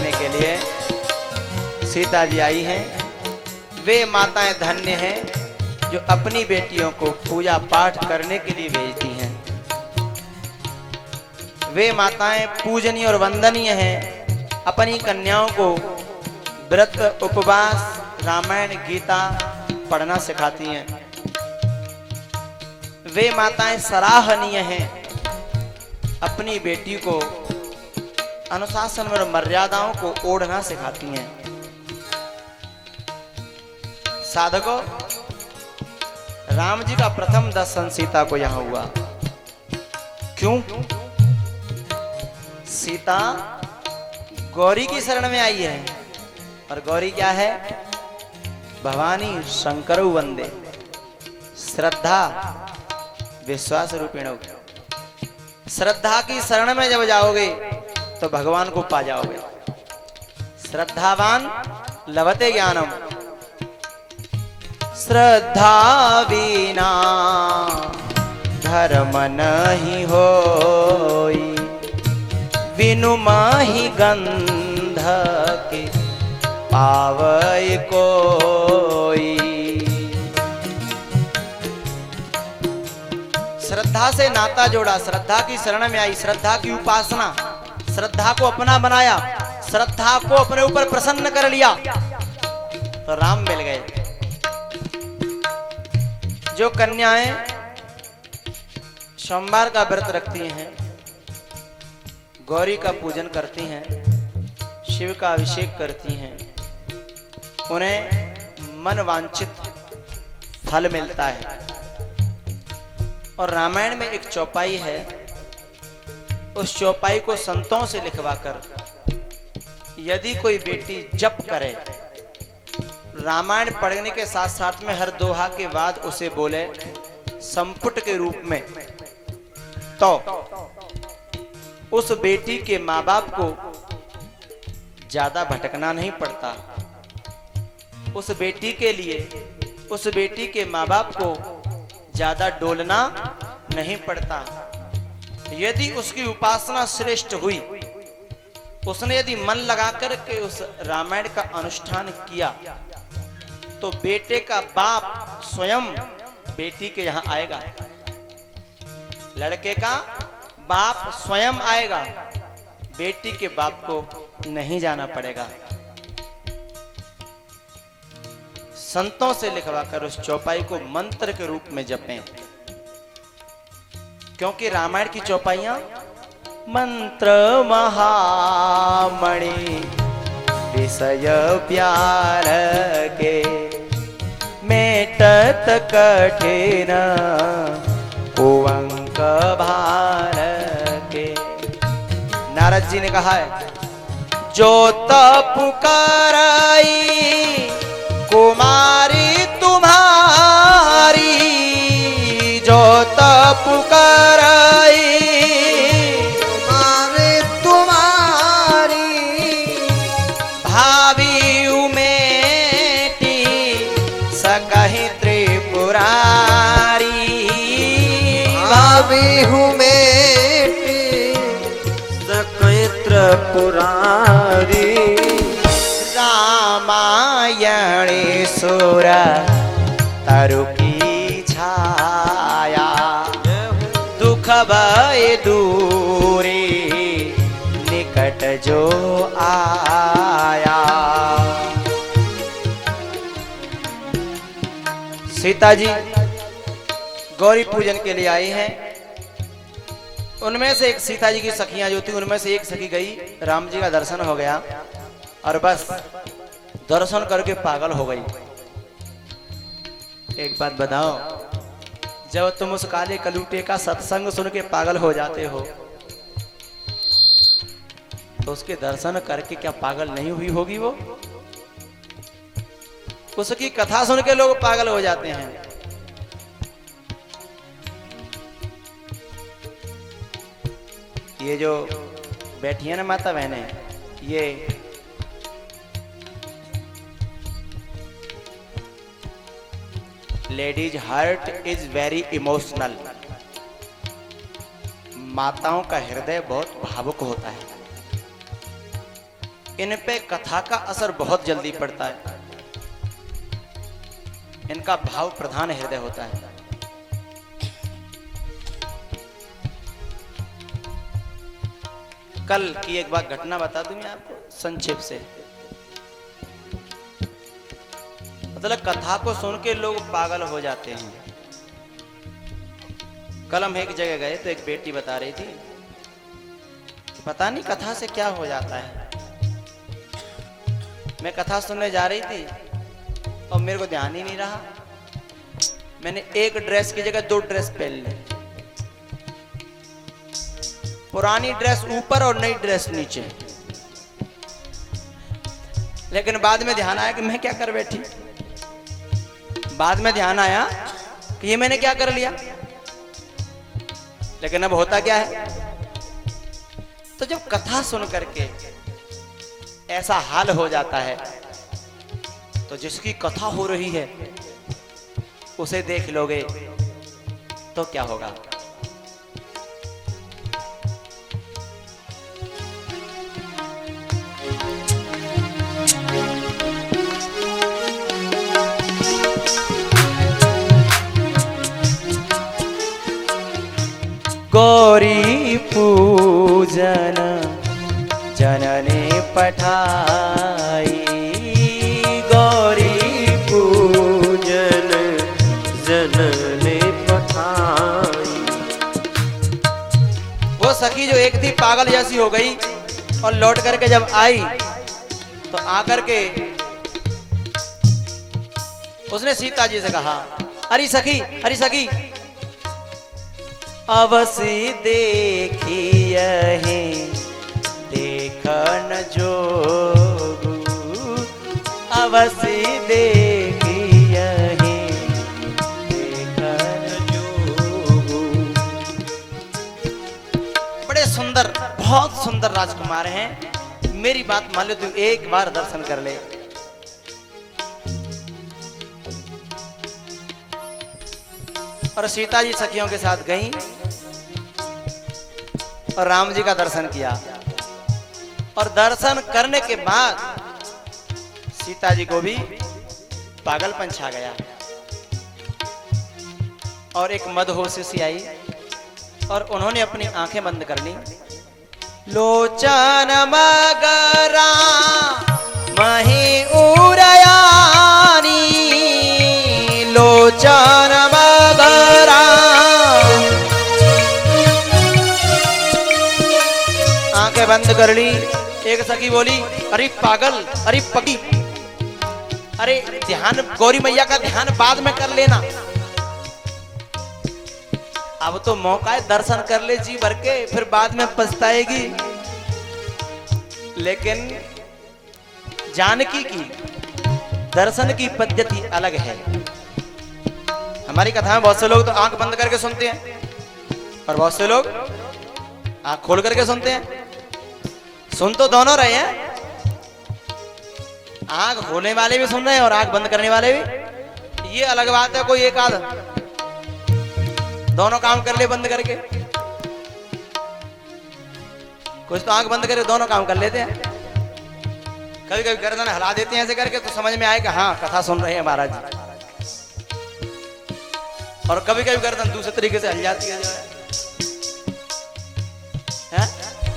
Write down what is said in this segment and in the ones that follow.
देने के लिए सीता जी आई हैं। वे माताएं धन्य हैं जो अपनी बेटियों को पूजा पाठ करने के लिए भेजती हैं। वे माताएं पूजनीय और वंदनीय हैं। अपनी कन्याओं को व्रत, उपवास, रामायण, गीता पढ़ना सिखाती हैं। वे माताएं सराहनीय हैं। अपनी बेटी को अनुशासन और मर्यादाओं को ओढ़ना सिखाती हैं। साधकों, राम जी का प्रथम दर्शन सीता को यहां हुआ। क्यों? सीता गौरी की शरण में आई है। और गौरी क्या है? भवानी शंकरौ वंदे, श्रद्धा विश्वास रूपिणौ। श्रद्धा की शरण में जब जाओगे तो भगवान को पा जाओगे। श्रद्धावान लभते ज्ञानम। श्रद्धा बिना धर्म नहीं होई, बिनु माहि गंध के पावै कोई। श्रद्धा से नाता जोड़ा, श्रद्धा की शरण में आई, श्रद्धा की उपासना, श्रद्धा को अपना बनाया, श्रद्धा को अपने ऊपर प्रसन्न कर लिया तो राम मिल गए। जो कन्याएं सोमवार का व्रत रखती हैं, गौरी का पूजन करती हैं, शिव का अभिषेक करती हैं, उन्हें मन वांछित फल मिलता है। और रामायण में एक चौपाई है, उस चौपाई को संतों से लिखवाकर यदि कोई बेटी जप करे, रामायण पढ़ने के साथ साथ में हर दोहा के बाद उसे बोले संपुट के रूप में, तो उस बेटी के माँ बाप को ज्यादा भटकना नहीं पड़ता। उस बेटी के लिए, उस बेटी के माँ बाप को ज्यादा डोलना नहीं पड़ता। यदि उसकी उपासना श्रेष्ठ हुई, उसने यदि मन लगाकर के उस रामायण का अनुष्ठान किया, तो बेटे का बाप स्वयं बेटी के यहां आएगा। लड़के का बाप स्वयं आएगा, बेटी के बाप को नहीं जाना पड़ेगा। संतों से लिखवाकर उस चौपाई को मंत्र के रूप में जपें, क्योंकि रामायण की चौपाइयां मंत्र महामणि विषय प्यार के, मेटत कठिन कुअंक भार के। नारद जी ने कहा है, जो तप पुकाराई कुमारी तुम्हारी, जो तप पुकाराई कुमारी तुम्हारी, भावी उमेटी सकहि त्रिपुरारी, भावी उमेटी सकहि त्रिपुरारी। रामायणी सुर तरु की छाया, दुख भय दूरी निकट जो आया। सीता जी गौरी पूजन के लिए आई हैं। उनमें से एक सीता जी की सखियां जो थी, उनमें से एक सखी गई, राम जी का दर्शन हो गया और बस दर्शन करके पागल हो गई। एक बात बताओ, जब तुम उस काले कलूटे का सत्संग सुन के पागल हो जाते हो, तो उसके दर्शन करके क्या पागल नहीं हुई होगी वो? उसकी कथा सुन के लोग पागल हो जाते हैं। ये जो बैठी है ना माता बहने, ये ladies heart is very emotional. माताओं का हृदय बहुत भावुक होता है। इन पे कथा का असर बहुत जल्दी पड़ता है। इनका भाव प्रधान हृदय होता है। कल की एक बात घटना बता दूं मैं आपको संक्षेप से। मतलब कथा को सुन के लोग पागल हो जाते हैं। कल हम एक जगह गए तो एक बेटी बता रही थी, पता नहीं कथा से क्या हो जाता है। मैं कथा सुनने जा रही थी और मेरे को ध्यान ही नहीं रहा, मैंने एक ड्रेस की जगह 2 ड्रेस पहन ली। पुरानी ड्रेस ऊपर और नई ड्रेस नीचे। लेकिन बाद में ध्यान आया कि मैं क्या कर बैठी। बाद में ध्यान आया कि ये मैंने क्या कर लिया। लेकिन अब होता क्या है, तो जब कथा सुन करके ऐसा हाल हो जाता है तो जिसकी कथा हो रही है उसे देख लोगे तो क्या होगा। गौरी पूजन जनने पठाई, गौरी पूजन जनने पठाई। वो सखी जो एक थी पागल जैसी हो गई और लौट करके जब आई तो आकर के उसने सीता जी से कहा, अरे सखी, अरे सखी, अवसी देखिए देखन जोगु, अवसी देखिए देखन जोगु। बड़े सुंदर, बहुत सुंदर राजकुमार हैं। मेरी बात मान लो, तू एक बार दर्शन कर ले। और सीता जी सखियों के साथ गईं और राम जी का दर्शन किया। और दर्शन करने के बाद सीता जी को भी पागलपन छा गया और एक मदहोशी सी आई और उन्होंने अपनी आंखें बंद कर ली। लोचन मगरा मही उरयानी, लोचन मगरा। आंखें बंद कर ली। एक सखी बोली, अरे पागल, अरे पकी, अरे ध्यान, गौरी मैया का ध्यान बाद में कर लेना, अब तो मौका है, दर्शन कर ले जी भर के, फिर बाद में पछताएगी। लेकिन जानकी की दर्शन की पद्धति अलग है। हमारी कथा में बहुत से लोग तो आंख बंद करके सुनते हैं और बहुत से लोग आंख खोल करके सुनते हैं। सुन तो दोनों रहे हैं, आंख खोलने वाले भी सुन रहे हैं और आंख बंद करने वाले भी। ये अलग बात है, कोई एक आध दोनों काम कर ले बंद करके। कुछ तो आंख बंद करके दोनों काम कर लेते हैं। कभी कभी गर्दन हिला देते हैं ऐसे करके तो समझ में आए कि हाँ कथा सुन रहे हैं महाराज जी। और कभी कभी गर्दन दूसरे तरीके से हिल जाती है, जो है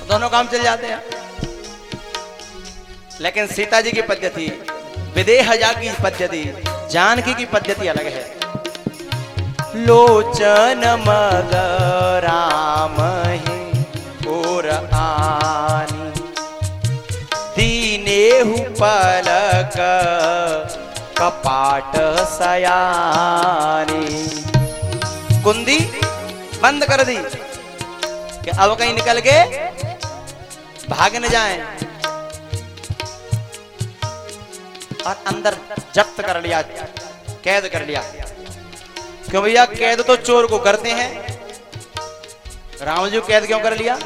दोनों काम चल जाते हैं। लेकिन सीता जी की पद्धति, विदेहजा की पद्धति, जानकी की पद्धति अलग है। लोचन मग राम और आनी, दीनेहु पलक कपाट सयानी। कुंदी बंद कर दी कि अब कहीं निकल के भाग न जाएं, और अंदर जब्त कर लिया, कैद कर लिया। क्यों भैया, कैद तो चोर को करते हैं। राम जी को कैद क्यों कर लिया?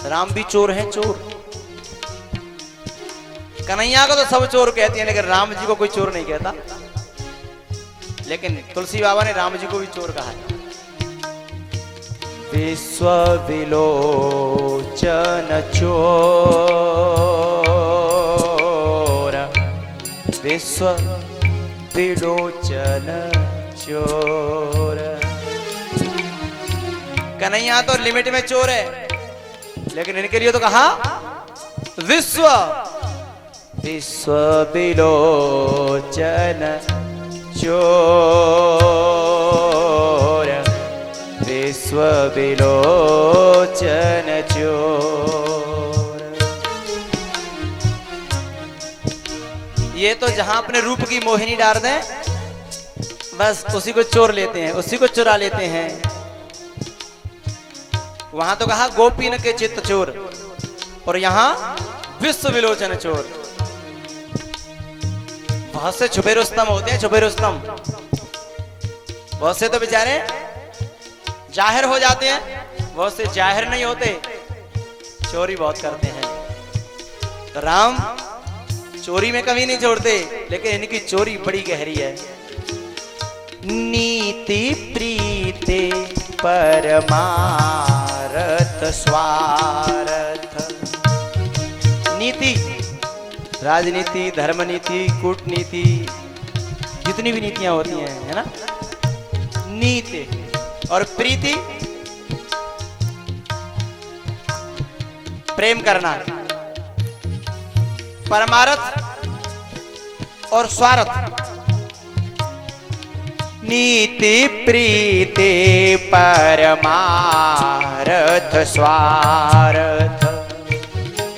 राम भी चोर हैं, चोर। कन्हैया को तो सब चोर कहते हैं, लेकिन राम जी को कोई चोर नहीं कहता। लेकिन तुलसी बाबा ने राम जी को भी चोर कहा है। विश्व विलोचन चोर विश्व विलोचन चोर। कन्हैया तो लिमिट में चोर है, लेकिन इनके लिए तो कहा विश्व विश्व विलोचन चोर, विश्व विलोचन चोर। ये तो जहां अपने रूप की मोहिनी डाल दें, बस उसी को चोर लेते हैं, उसी को चुरा लेते हैं। वहां तो कहा गोपीन के चित्त चोर, और यहां विश्व विलोचन चोर। बहुत से छुपे रुस्तम होते हैं, छुपे रुस्तम। बहुत से तो बेचारे जाहिर हो जाते हैं, बहुत से जाहिर नहीं होते, चोरी बहुत करते हैं। तो राम चोरी में कभी नहीं छोड़ते, लेकिन इनकी चोरी बड़ी गहरी है। नीति प्रीति परमारथ स्वार्थ। नीति, राजनीति, धर्मनीति, कूटनीति, जितनी भी नीतियां होती हैं, है ना, नीति और प्रीति, प्रेम करना, परमार्थ और स्वार्थ। नीति प्रीति परमार्थ स्वार्थ,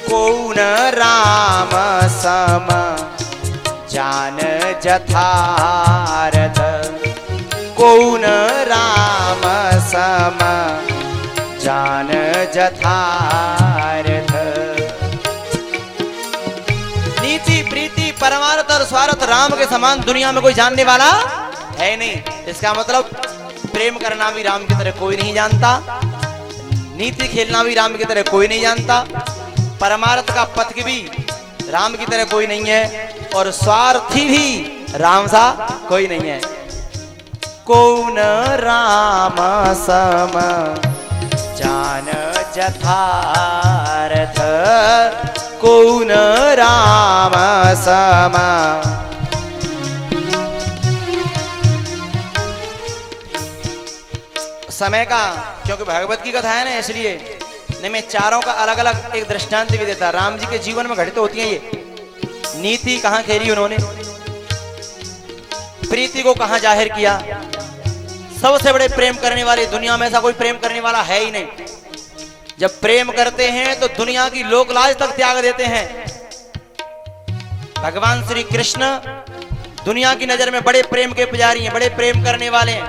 कौन राम सम जान जथारथ, कौन राम सम जान जथारथ। नीति प्रीति परमार्थ और स्वार्थ राम के समान दुनिया में कोई जानने वाला है नहीं। इसका मतलब प्रेम करना भी राम की तरह कोई नहीं जानता, नीति खेलना भी राम की तरह कोई नहीं जानता, परमार्थ का पथ भी राम की तरह कोई नहीं है, और स्वार्थी भी राम सा कोई नहीं है। कौन राम सम जान जथारथ, कौन राम सम। समय का, क्योंकि भागवत की कथा है ना, इसलिए नहीं मैं चारों का अलग अलग एक दृष्टांत भी देता। राम जी के जीवन में घटित होती है ये नीति, कहां खेली उन्होंने, प्रीति को कहां जाहिर किया। सबसे बड़े प्रेम करने वाले, दुनिया में ऐसा कोई प्रेम करने वाला है ही नहीं। जब प्रेम करते हैं तो दुनिया की लोक लाज तक त्याग देते हैं। भगवान श्री कृष्ण दुनिया की नजर में बड़े प्रेम के पुजारी हैं, बड़े प्रेम करने वाले हैं,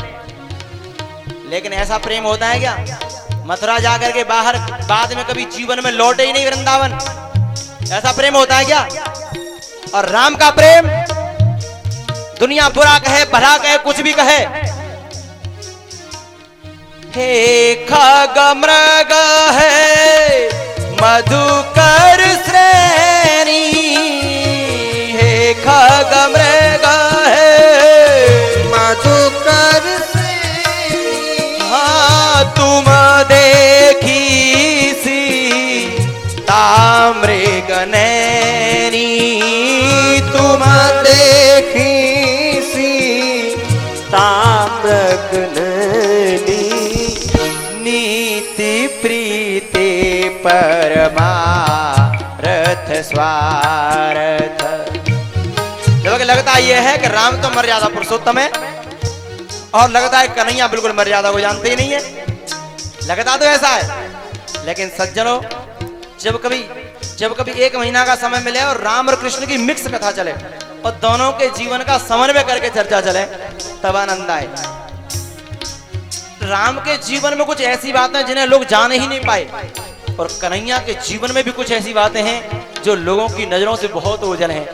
लेकिन ऐसा प्रेम होता है क्या? मथुरा जाकर के बाहर बाद में कभी जीवन में लौटे ही नहीं वृंदावन, ऐसा प्रेम होता है क्या? और राम का प्रेम, दुनिया बुरा कहे भला कहे कुछ भी कहे, हे खगमृग है मधुकर श्रेणी, हे खगमृग है मधुकर श्रेणी, हाँ तुम देखी सी ताम्रग नैनी, तुम देखी सी ताम्रग नैनी, नीति प्रीति परमार्थ स्वार्थ। जब लगता यह है कि राम तो मर्यादा पुरुषोत्तम है, और लगता है कन्हैया बिल्कुल मर्यादा को जानते ही नहीं है, लगता तो ऐसा है। लेकिन सज्जनों, जब कभी एक महीना का समय मिले और राम और कृष्ण की मिक्स कथा चले और दोनों के जीवन का समन्वय करके चर्चा चले, तब आनंद आए। राम के जीवन में कुछ ऐसी बातें जिन्हें लोग जान ही नहीं पाए, और कन्हैया के जीवन में भी कुछ ऐसी बातें हैं जो लोगों की नजरों से बहुत ओझल हैं,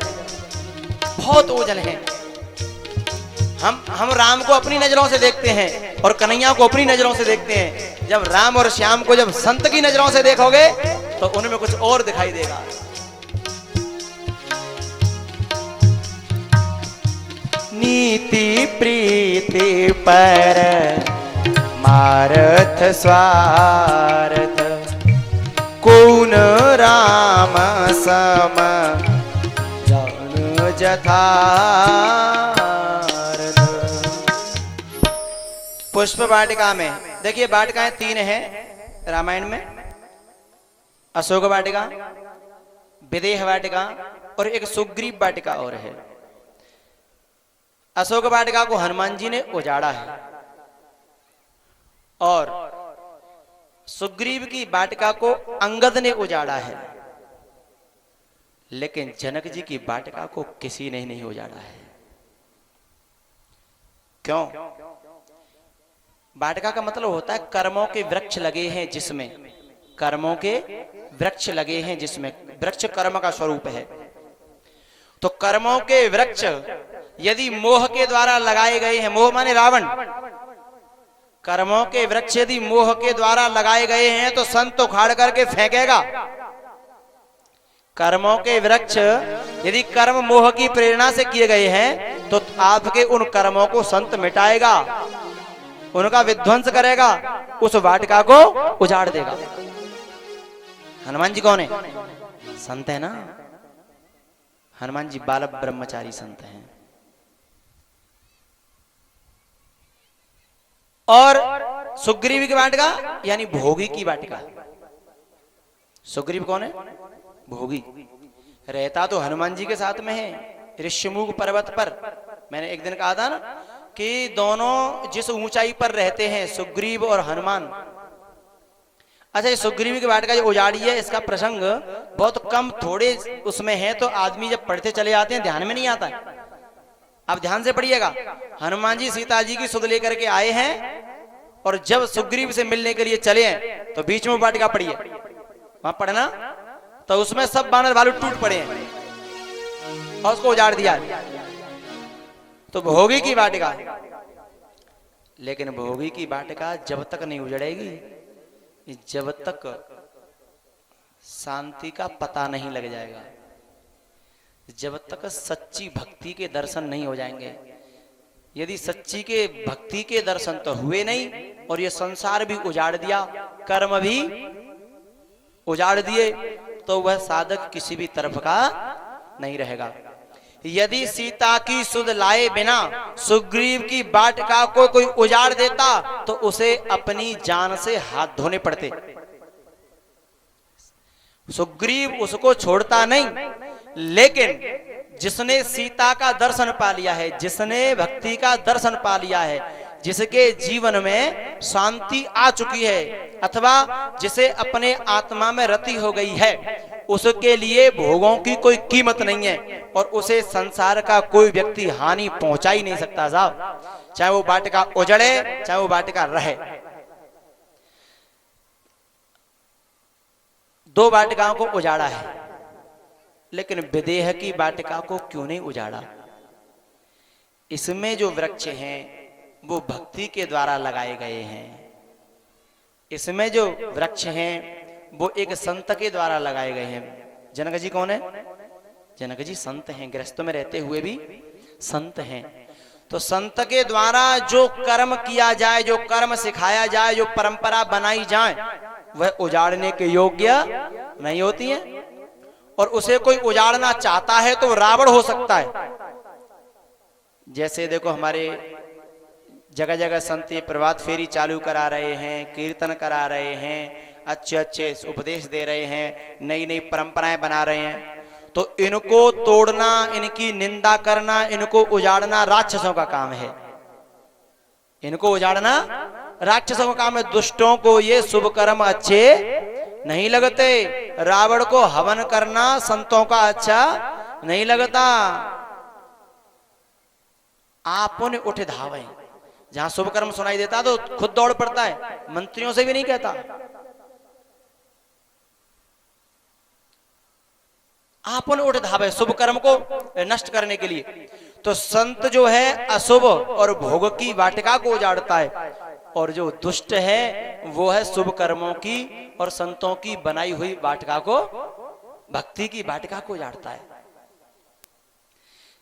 बहुत ओझल हैं। हम राम को अपनी नजरों से देखते हैं और कन्हैया को अपनी नजरों से देखते हैं। जब राम और श्याम को जब संत की नजरों से देखोगे तो उनमें कुछ और दिखाई देगा। नीति प्रीति पर मारथ स्वार्थ, कौन राम सम जान यथार्थ। पुष्प वाटिका में देखिए वाटिकाएं 3 हैं रामायण में, अशोक वाटिका, विदेह वाटिका और एक सुग्रीव वाटिका और है। अशोक वाटिका को हनुमान जी ने उजाड़ा है और सुग्रीव की वाटिका को अंगद ने उजाड़ा है, लेकिन जनक जी की वाटिका को किसी ने नहीं उजाड़ा है। क्यों? वाटिका का मतलब होता है कर्मों के वृक्ष लगे हैं जिसमें, कर्मों के वृक्ष लगे हैं जिसमें, वृक्ष कर्म का स्वरूप है। तो कर्मों के वृक्ष यदि मोह के द्वारा लगाए गए हैं, मोह माने रावण, कर्मों के वृक्ष यदि मोह के द्वारा लगाए गए हैं तो संत उखाड़ करके फेंकेगा। कर्मों के वृक्ष यदि कर्म मोह की प्रेरणा से किए गए हैं तो आपके उन कर्मों को संत मिटाएगा, उनका विध्वंस करेगा, उस वाटिका को उजाड़ देगा। हनुमान जी कौन है? संत है ना। हनुमान जी बाल ब्रह्मचारी संत हैं। और सुग्रीव की वाटिका यानी भोगी की वाटिका। सुग्रीव कौन है? भोगी। रहता तो हनुमान जी के साथ में है ऋष्यमुख पर्वत पर। मैंने एक दिन कहा था ना कि दोनों जिस ऊंचाई पर रहते हैं सुग्रीव और हनुमान। अच्छा, ये सुग्रीव की वाटिका जो उजाड़ी है इसका प्रसंग बहुत कम थोड़े उसमें है, तो आदमी जब पढ़ते चले जाते हैं ध्यान में नहीं आता है। आप ध्यान से पढ़िएगा। हनुमान जी सीता जी की सुध लेकर के आए हैं और जब सुग्रीव से मिलने के लिए चले हैं तो बीच में वाटिका पड़ी है, वहां पढ़ना, तो उसमें सब बानर भालू टूट पड़े हैं और उसको उजाड़ दिया। तो भोगी की वाटिका, लेकिन भोगी की वाटिका जब तक नहीं उजड़ेगी जब तक शांति का पता नहीं लग जाएगा, जब तक सच्ची भक्ति के दर्शन नहीं हो जाएंगे। यदि सच्ची के भक्ति के दर्शन तो हुए नहीं और ये संसार भी उजाड़ दिया, कर्म भी उजाड़ दिए, तो वह साधक किसी भी तरफ का नहीं रहेगा। यदि सीता की सुध लाए बिना सुग्रीव की वाटिका को कोई उजाड़ देता तो उसे अपनी जान से हाथ धोने पड़ते। सुग्रीव उसको छोड़ता नहीं, लेकिन जिसने सीता का दर्शन पा लिया है, जिसने भक्ति का दर्शन पा लिया है, जिसके जीवन में शांति आ चुकी है अथवा जिसे अपने आत्मा में रति हो गई है, उसके लिए भोगों की कोई कीमत नहीं है और उसे संसार का कोई व्यक्ति हानि पहुंचा ही नहीं सकता साहब, चाहे वो वाटिका उजड़े चाहे वो वाटिका रहे। 2 वाटिकाओं को उजाड़ा है, लेकिन विदेह की वाटिका को क्यों नहीं उजाड़ा? इसमें जो वृक्ष हैं वो भक्ति के द्वारा लगाए गए हैं। इसमें जो वृक्ष हैं वो एक संत के द्वारा लगाए गए हैं। जनक जी कौन है? जनक जी संत हैं, गृहस्थ में रहते हुए भी संत हैं। तो संत के द्वारा जो कर्म किया जाए, जो कर्म सिखाया जाए, जो परंपरा बनाई जाए, वह उजाड़ने के योग्य नहीं होती है। और उसे कोई उजाड़ना चाहता है तो रावण हो सकता है। जैसे देखो हमारे जगह जगह संत प्रभात फेरी चालू करा रहे हैं, कीर्तन करा रहे हैं, अच्छे अच्छे उपदेश दे रहे हैं, नई नई परंपराएं बना रहे हैं, तो इनको तोड़ना, इनकी निंदा करना, इनको उजाड़ना राक्षसों का काम है। इनको उजाड़ना राक्षसों का काम है। दुष्टों को ये शुभ कर्म अच्छे नहीं लगते। रावण को हवन करना संतों का अच्छा नहीं लगता। आपन उठ धावे, जहां शुभ कर्म सुनाई देता तो खुद दौड़ पड़ता है, मंत्रियों से भी नहीं कहता। आपन उठ धावे शुभ कर्म को नष्ट करने के लिए। तो संत जो है अशुभ और भोग की वाटिका को उजाड़ता है, और जो दुष्ट है वो है शुभ कर्मों की और संतों की बनाई हुई वाटिका को, भक्ति की वाटिका को उजाड़ता है।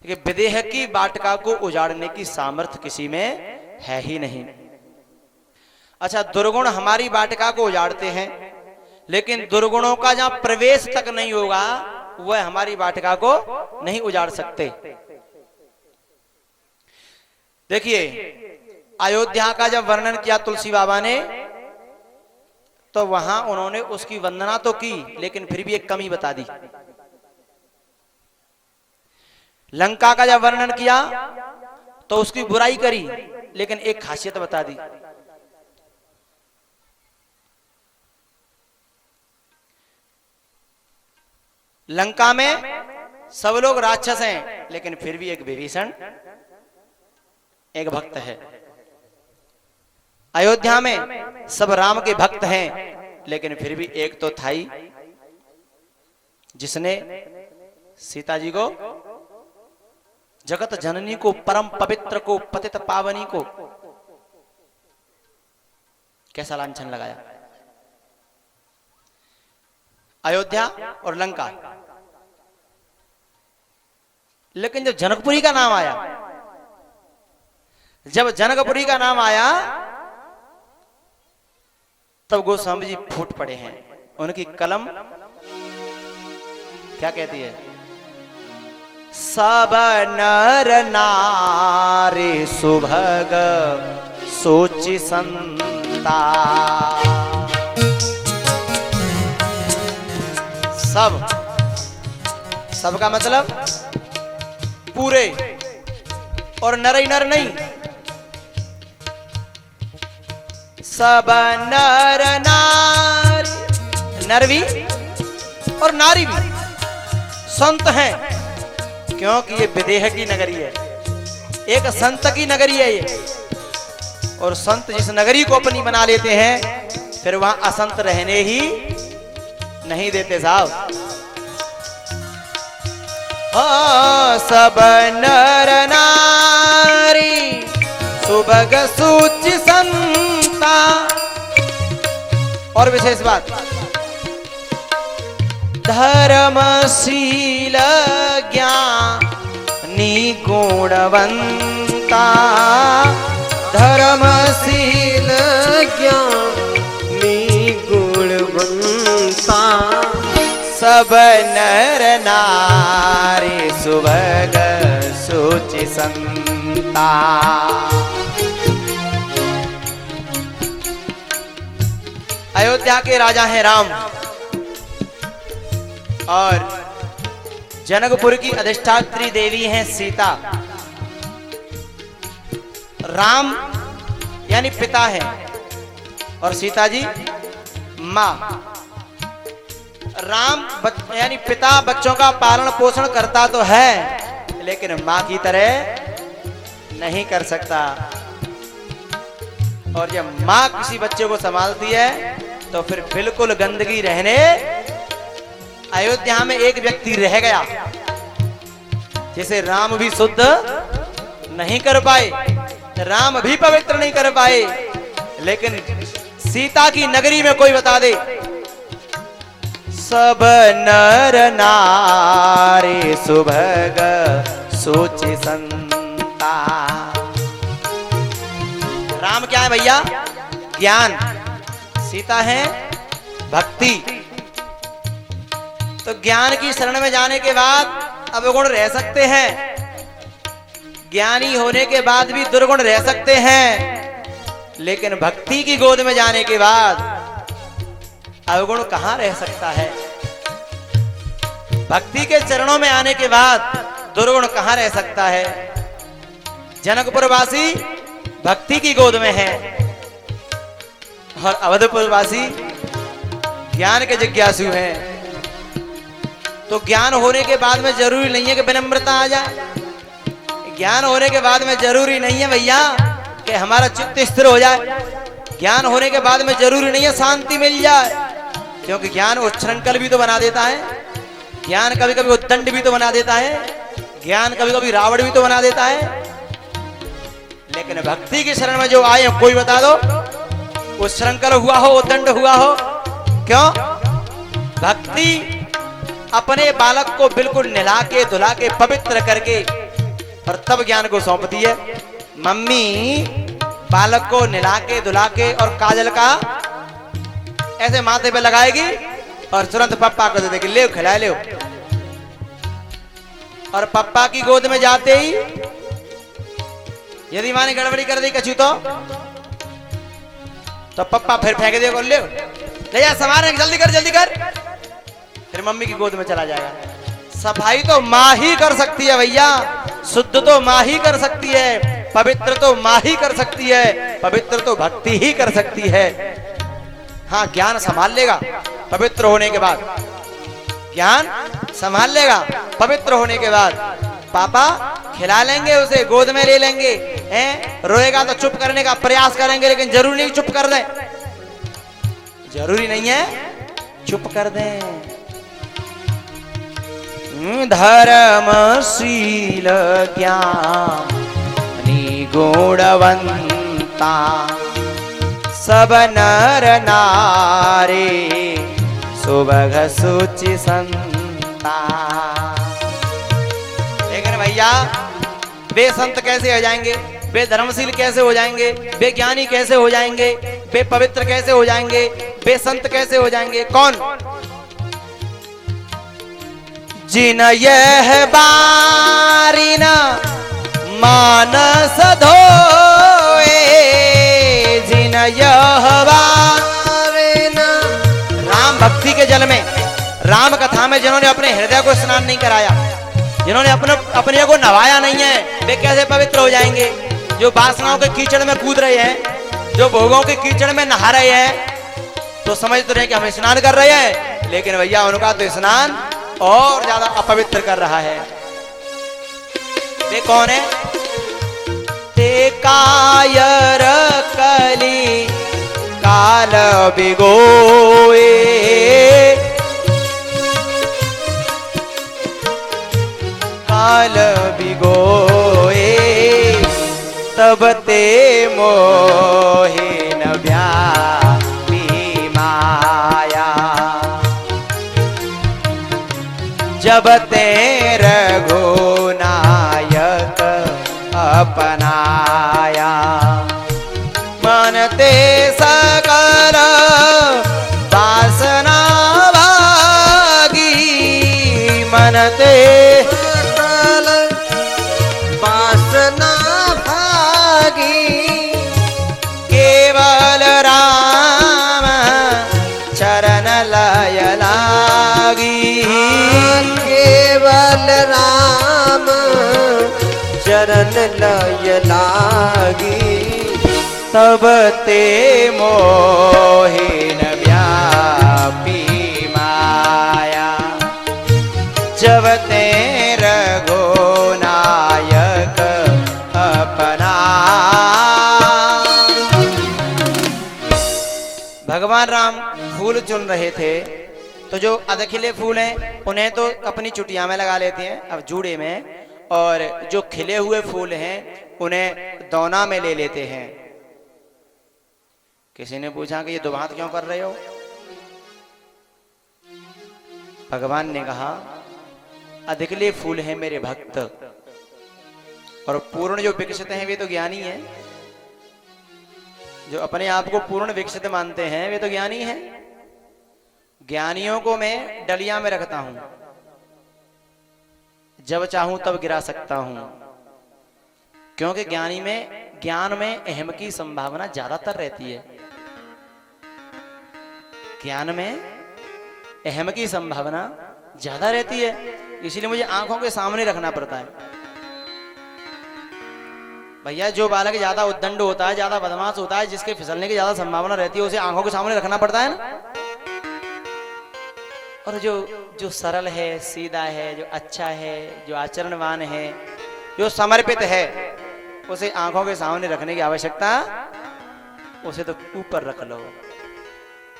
विदेह की वाटिका को उजाड़ने की सामर्थ्य किसी में है ही नहीं। अच्छा, दुर्गुण हमारी वाटिका को उजाड़ते हैं, लेकिन दुर्गुणों का जहां प्रवेश तक नहीं होगा वह हमारी वाटिका को नहीं उजाड़ सकते। देखिए, अयोध्या का जब वर्णन किया तुलसी बाबा ने, तो वहां उन्होंने उसकी वंदना तो की, लेकिन फिर भी एक कमी बता दी। लंका का जब वर्णन किया तो उसकी बुराई करी, लेकिन एक खासियत बता दी। लंका में सब लोग राक्षस हैं, लेकिन फिर भी एक विभीषण एक भक्त है। अयोध्या में सब राम के भक्त हैं, लेकिन फिर भी एक तो था ही जिसने सीता जी को, जगत जननी को, परम पवित्र को, पतित पावनी को कैसा लांछन लगाया। अयोध्या और लंका। लेकिन जब जनकपुरी का नाम आया, जब जनकपुरी का नाम आया, तब गोस्वामी जी फूट पड़े हैं। उनकी कलम क्या कहती है? सब नर नारी सुभग सोचि संता। सब का मतलब पूरे, और नर ही नर नहीं, सब नर नारी, नर भी और नारी भी संत हैं, क्योंकि ये विदेह की नगरी है, एक संत की नगरी है ये। और संत जिस नगरी को अपनी बना लेते हैं, फिर वहां असंत रहने ही नहीं देते साहब। सब नर नारी सुभग सूचि संता। और विशेष बात, धर्मशील ज्ञानी गुणवंता। धर्मशील ज्ञानी गुणवंता। सब नर नारी सुभग सोचि संता। अयोध्या के राजा हैं राम, और जनकपुर की अधिष्ठात्री देवी हैं सीता। राम यानी पिता है, और सीता जी माँ। राम यानी पिता बच्चों का पालन पोषण करता तो है, लेकिन मां की तरह नहीं कर सकता। और जब मां किसी बच्चे को संभालती है, तो फिर बिल्कुल गंदगी रहने। अयोध्या में एक व्यक्ति रह गया जिसे राम भी शुद्ध नहीं कर पाए, राम भी पवित्र नहीं कर पाए, लेकिन सीता की नगरी में कोई बता दे, सब नर नारी सुभग सोचि संता। राम क्या है भैया? ज्ञान। सीता है भक्ति। तो ज्ञान की शरण में जाने के बाद अवगुण रह सकते हैं, ज्ञानी होने के बाद भी दुर्गुण रह सकते हैं, लेकिन भक्ति की गोद में जाने के बाद अवगुण कहां रह सकता है? भक्ति के चरणों में आने के बाद दुर्गुण कहां रह सकता है? जनकपुरवासी भक्ति की गोद में है, और अवधपुरवासी ज्ञान के जिज्ञासु हैं। तो ज्ञान होने के बाद में जरूरी नहीं है कि विनम्रता आ जाए, ज्ञान होने के बाद में जरूरी नहीं है भैया कि हमारा चित्त स्थिर हो जाए, ज्ञान होने के बाद में जरूरी नहीं है शांति मिल जाए, क्योंकि ज्ञान उच्छृंखल भी तो बना देता है, ज्ञान कभी कभी उद्दंड भी तो बना देता है, ज्ञान कभी कभी रावण भी तो बना देता है। लेकिन भक्ति की शरण में जो आए, कोई बता दो, उच्छृंखल हुआ हो, उद्दंड हुआ हो, क्यों? भक्ति अपने बालक को बिल्कुल नहला के धुला के पवित्र करके और तब ज्ञान को सौंपती है। मम्मी बालक को नहला के धुला के और काजल का ऐसे माथे पे लगाएगी और तुरंत पप्पा को दे देगी, ले खिला ले, और पप्पा की गोद में जाते ही यदि माँ ने गड़बड़ी कर दी कछु तो पप्पा फिर फेंक दे ले जा संभाल, जल्दी कर फिर मम्मी की गोद में चला जाएगा। सफाई तो माँ ही कर सकती है भैया, शुद्ध तो माँ ही कर सकती है, पवित्र तो माँ ही कर सकती है, पवित्र तो भक्ति ही कर सकती है। हाँ, ज्ञान संभाल लेगा पवित्र होने के बाद, ज्ञान संभाल लेगा पवित्र होने के बाद। पापा खिला लेंगे उसे, गोद में ले लेंगे, हैं? रोएगा तो चुप करने का प्रयास करेंगे, लेकिन जरूरी नहीं चुप कर दें, जरूरी नहीं है चुप कर दें। धर्मशील ज्ञानी गुणवंता सब नर नारी सुबह सुचि संता। लेकिन भैया वे संत कैसे हो जाएंगे, वे धर्मशील कैसे हो जाएंगे, वे ज्ञानी कैसे हो जाएंगे, वे पवित्र कैसे हो जाएंगे, वे संत कैसे हो जाएंगे? कौन? जिन यह बारी न मानस धोए, जिन यह बारी न राम भक्ति के जल में, राम कथा में जिन्होंने अपने हृदय को स्नान नहीं कराया, जिन्होंने अपने को नवाया नहीं है, वे कैसे पवित्र हो जाएंगे? जो वासनाओं के कीचड़ में कूद रहे हैं, जो भोगों के कीचड़ में नहा रहे हैं, तो समझ तो रहे कि हम स्नान कर रहे हैं, लेकिन भैया उनका तो स्नान और ज्यादा अपवित्र कर रहा है। वे कौन है? ते कायर कली काल बिगोए, काल बिगोए तब ते मोहिन व्यापी माया, जब ते रघुनायक अपनाया, मन ते सकल वासना भागी, मन ते सकल वासना भागी, केवल राम चरण लय लागी, केवल राम चरण लय लागी, तब ते मोहिन व्यापी माया, जब ते रघुनायक अपना। भगवान राम फूल चुन रहे थे, तो जो अधखिले फूल हैं उन्हें तो अपनी चुटिया में लगा लेते हैं, अब जूड़े में, और जो खिले हुए फूल हैं उन्हें दौना में ले लेते हैं। किसी ने पूछा कि ये दो हाथ क्यों कर रहे हो? भगवान ने कहा अधिकले फूल हैं मेरे भक्त, और पूर्ण जो विकसित हैं वे तो ज्ञानी हैं, जो अपने आप को पूर्ण विकसित मानते हैं वे तो ज्ञानी हैं। ज्ञानियों को मैं डलिया में रखता हूं, जब चाहूं तब गिरा सकता हूं, क्योंकि ज्ञान में अहम की संभावना ज्यादातर रहती है। ज्ञान में अहम की संभावना ज्यादा रहती है, इसीलिए मुझे आंखों के सामने रखना पड़ता है। भैया जो बालक ज्यादा उद्दंड होता है, ज्यादा बदमाश होता है, जिसके फिसलने की ज्यादा संभावना रहती है, उसे आंखों के सामने रखना पड़ता है ना। और जो सरल है, सीधा है, जो अच्छा है, जो आचरणवान है, जो समर्पित है, उसे आंखों के सामने रखने की आवश्यकता, उसे तो ऊपर रख लो।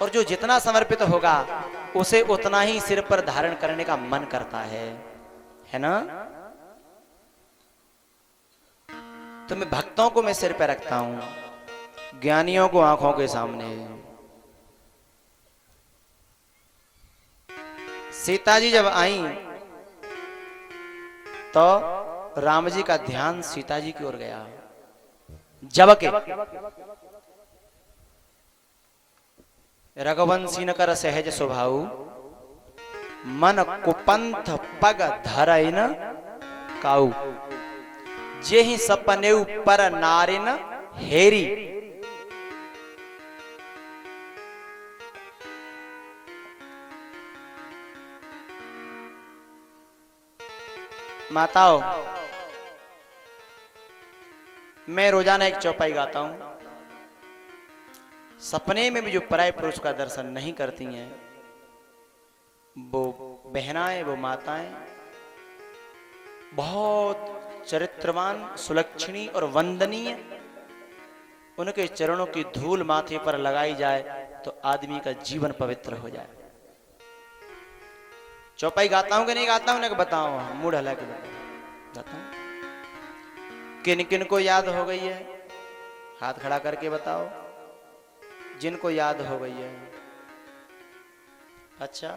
और जो जितना समर्पित होगा उसे उतना ही सिर पर धारण करने का मन करता है ना। तो मैं भक्तों को मैं सिर पर रखता हूं, ज्ञानियों को आंखों के सामने। सीता जी जब आई तो राम जी का ध्यान सीता जी की ओर गया, जबकि रघुवंशी न कर सहज स्वभाव, मन कुपंथ पग धरइन काऊ, जे ही सपने पर नारिन हेरी। माताओं, मैं रोजाना एक चौपाई गाता हूं। सपने में भी जो पराये पुरुष का दर्शन नहीं करती हैं, वो बहनाएं, वो माताएं बहुत चरित्रवान, सुलक्षणी और वंदनीय, उनके चरणों की धूल माथे पर लगाई जाए तो आदमी का जीवन पवित्र हो जाए। चौपाई गाता हूं कि नहीं गाता हूं, ना बताओ, मूड हला के बताओ। किन किन को याद हो गई है, हाथ खड़ा करके बताओ, जिनको याद हो गई है। अच्छा,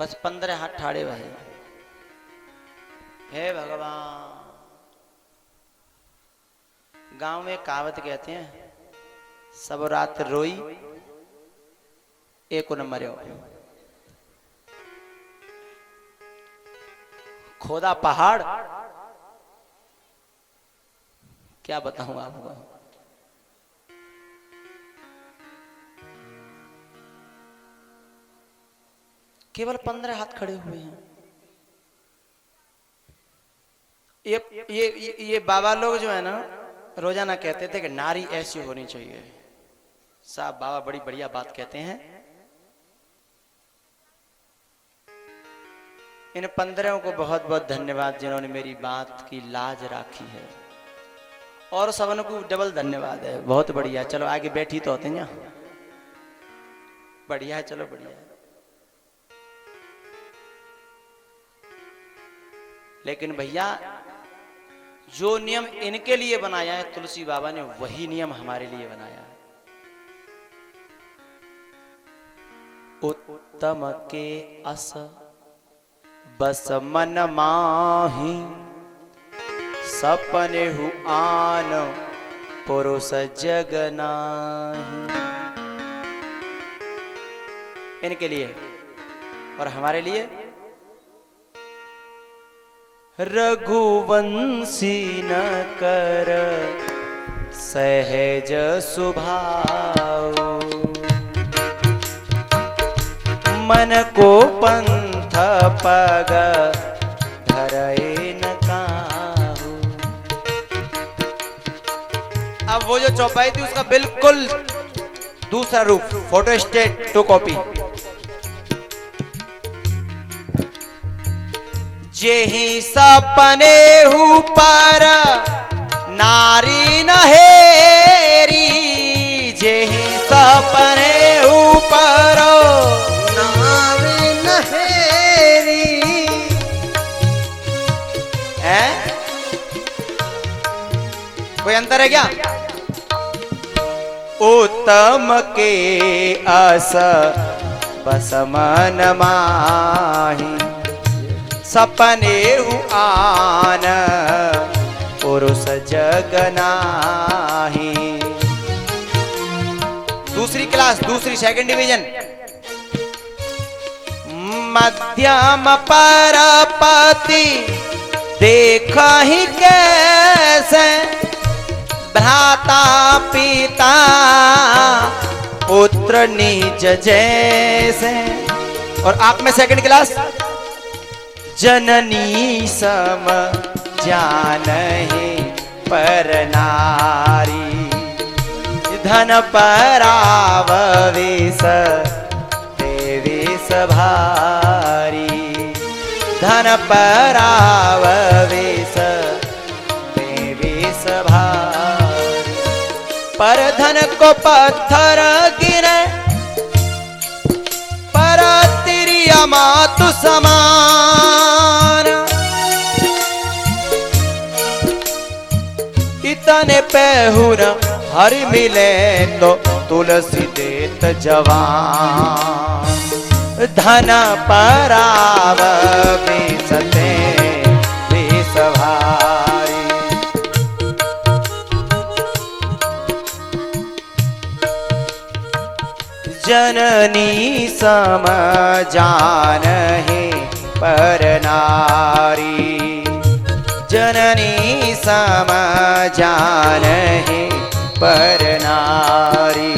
बस 15 हाथ ठाड़े भाई। हे भगवान, गांव में कहावत कहते हैं, सब रात रोई एक न मर्यो। खोदा पहाड़, क्या बताऊं आपको। केवल 15 हाथ खड़े हुए हैं। ये बाबा लोग जो है ना, रोजाना कहते थे कि नारी ऐसी होनी चाहिए। साहब बाबा बड़ी बढ़िया बात कहते हैं। इन 15 को बहुत बहुत धन्यवाद जिन्होंने मेरी बात की लाज राखी है, और सबन को डबल धन्यवाद है। बहुत बढ़िया। चलो आगे बैठी तो होते हैं, बढ़िया है, चलो बढ़िया है। लेकिन भैया, जो नियम इनके लिए बनाया है तुलसी बाबा ने, वही नियम हमारे लिए बनाया है। उत्तम के अस बस मन माही, सपने हु आन पुरुष जग नाही। इनके लिए और हमारे लिए, रघुवंशी न कर सहज सुभाव, मन को पंथ पग धरे न काहू। अब वो जो चौपाई थी उसका बिल्कुल दूसरा रूप, फोटो स्टेट 2 कॉपी। जेहि सपने हु पर नारी न हेरी, जेहि सपने हु पर नारी न हेरी। है कोई अंतर है क्या? उत्तम के अस बस मन माही, सपने हु आन पुरुष जग नाही। दूसरी क्लास, दूसरी सेकंड डिवीजन। मध्यम परपति देखा ही कैसे, भ्राता पिता पुत्र निज जैसे। और आप में सेकंड क्लास, जननी सम जानहि पर नारी, धन परावविस देविस भारी, धन परावविस देविस भारी। पर धन को पत्थर गिरे, पर तिरिया मातु समान। इतने पेहुर हरि मिले तो तुलसी देत जवान, धन पराव विसते विष भारी। जननी सम जानहि पर नारी, जननी सम जानहि पर नारी।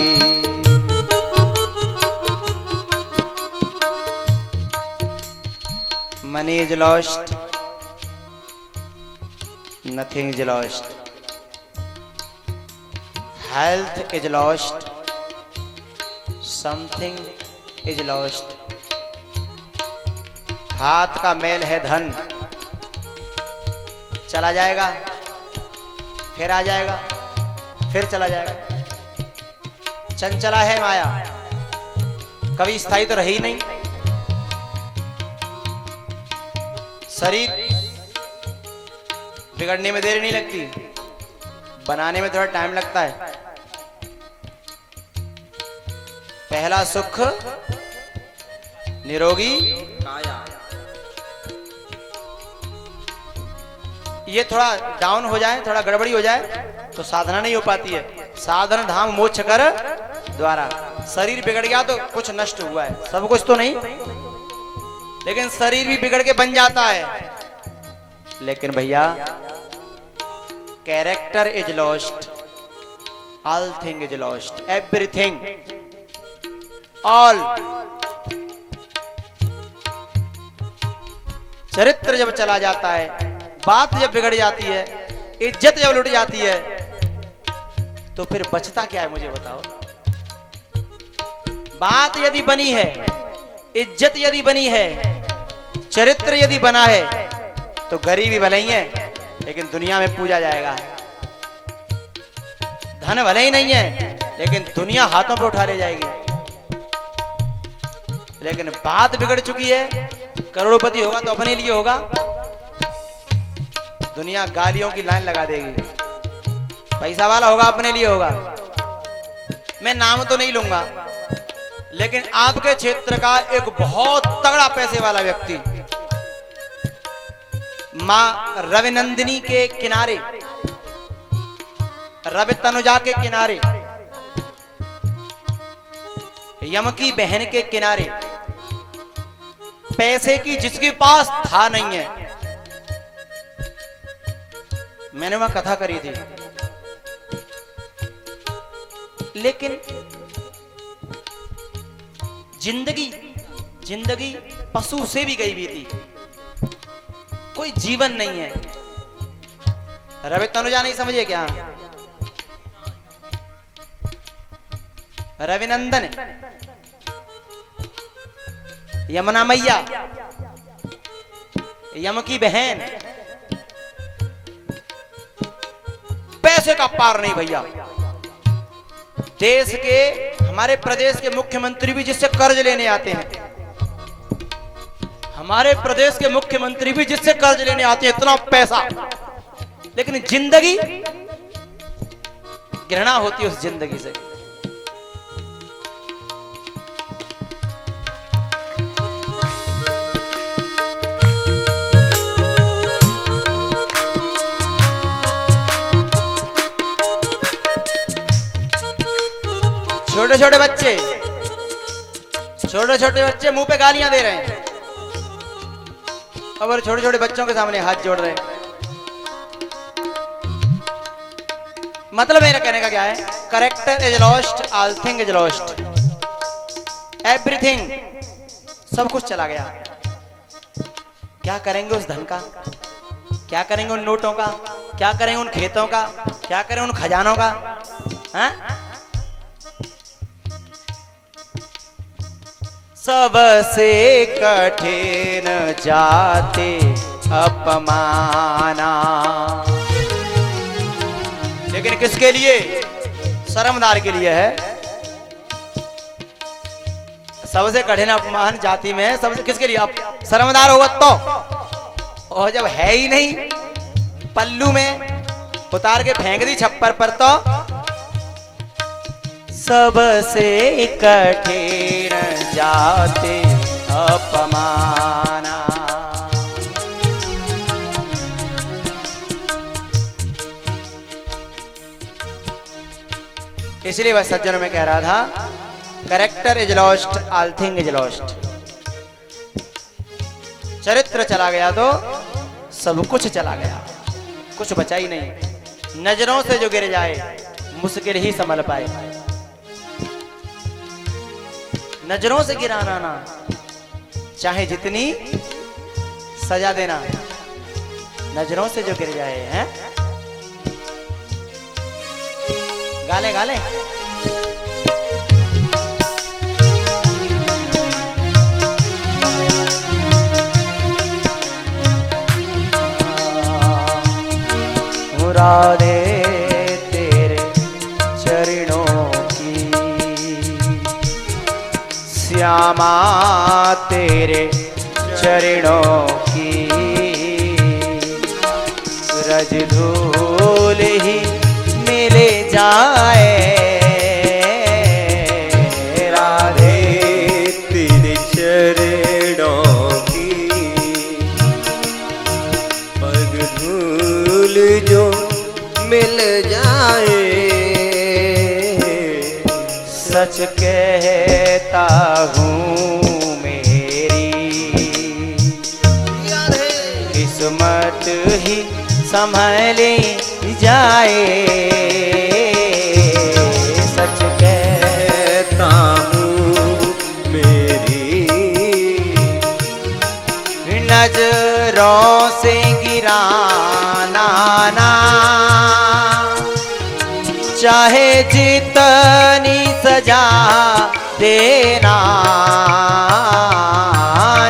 Money is lost, nothing is lost. Health is lost, something is lost. हाथ का मैल है धन, चला जाएगा फिर आ जाएगा फिर चला जाएगा। चंचला है माया, कभी स्थायी तो रही नहीं। शरीर बिगड़ने में देर नहीं लगती, बनाने में थोड़ा टाइम लगता है। पहला सुख निरोगी काया, ये थोड़ा डाउन हो जाए, थोड़ा गड़बड़ी हो जाए तो साधना नहीं हो पाती है। साधन धाम मोक्ष कर द्वारा। शरीर बिगड़ गया तो कुछ नष्ट हुआ है, सब कुछ तो नहीं, लेकिन शरीर भी बिगड़ के बन जाता है। लेकिन भैया character is lost, all thing is lost, everything, all. चरित्र जब चला जाता है, बात जब बिगड़ जाती है, इज्जत जब लुट जाती है, तो फिर बचता क्या है मुझे बताओ। बात यदि बनी है, इज्जत यदि बनी है, चरित्र यदि बना है, तो गरीबी भले ही है लेकिन दुनिया में पूजा जाएगा। धन भले ही नहीं है लेकिन दुनिया हाथों पर उठा ले जाएगी। लेकिन बात बिगड़ चुकी है, करोड़पति होगा तो अपने लिए होगा, दुनिया गालियों की लाइन लगा देगी। पैसा वाला होगा अपने लिए होगा। मैं नाम तो नहीं लूंगा, लेकिन आपके क्षेत्र का एक बहुत तगड़ा पैसे वाला व्यक्ति मां रविनंदिनी के किनारे, रवि तनुजा के किनारे, यमकी बहन के किनारे, पैसे की जिसके पास था नहीं है। मैंने वहां कथा करी थी, लेकिन जिंदगी पशु से भी गई हुई थी, कोई जीवन नहीं है। रवि तनुजा नहीं समझे क्या? रविनंदन, यमुना मैया, यम की बहन, पैसे का पार नहीं भैया। देश के, हमारे प्रदेश के मुख्यमंत्री भी जिससे कर्ज लेने आते हैं, हमारे प्रदेश के मुख्यमंत्री भी जिससे कर्ज लेने आते हैं, इतना पैसा, लेकिन जिंदगी, घृणा होती है उस जिंदगी से। छोटे छोटे बच्चे मुंह पे गालियां दे रहे हैं, और छोटे छोटे बच्चों के सामने हाथ जोड़ रहे हैं। मतलब मेरा कहने का क्या है? Character is lost, all thing is lost, everything, सब कुछ चला गया। क्या करेंगे उस धन का? क्या करेंगे उन नोटों का? क्या करेंगे उन खेतों का? क्या करेंगे उन खजानों का? हाँ? सबसे कठिन जाते अपमाना, लेकिन किसके लिए? शर्मदार के लिए है। सबसे कठिन अपमान जाति में, सबसे किसके लिए? आप शर्मदार होगा तो, और जब है ही नहीं, पल्लू में उतार के फेंक दी छप्पर पर, तो सबसे कठिन जाते अपमाना। इसलिए वह सज्जनों में कह रहा था, character is lost, all thing is lost. चरित्र चला गया तो सब कुछ चला गया, कुछ बचा ही नहीं। नजरों से जो गिर जाए मुश्किल ही संभल पाए। नजरों से गिराना ना, चाहे जितनी सजा देना, नजरों से जो गिर जाए हैं। गाले गाले मुरादे तेरे चरणों की, श्यामा तेरे चरणों की, रज धूल ही मिले जाए। राधे तेरे चरणों की, पग धूल जो मिल जाए। सच कहता हूँ मेरी किस्मत ही संभली जाए। सच कहता हूँ मेरी नजरों से गिराना ना, चाहे जितनी सजा देना।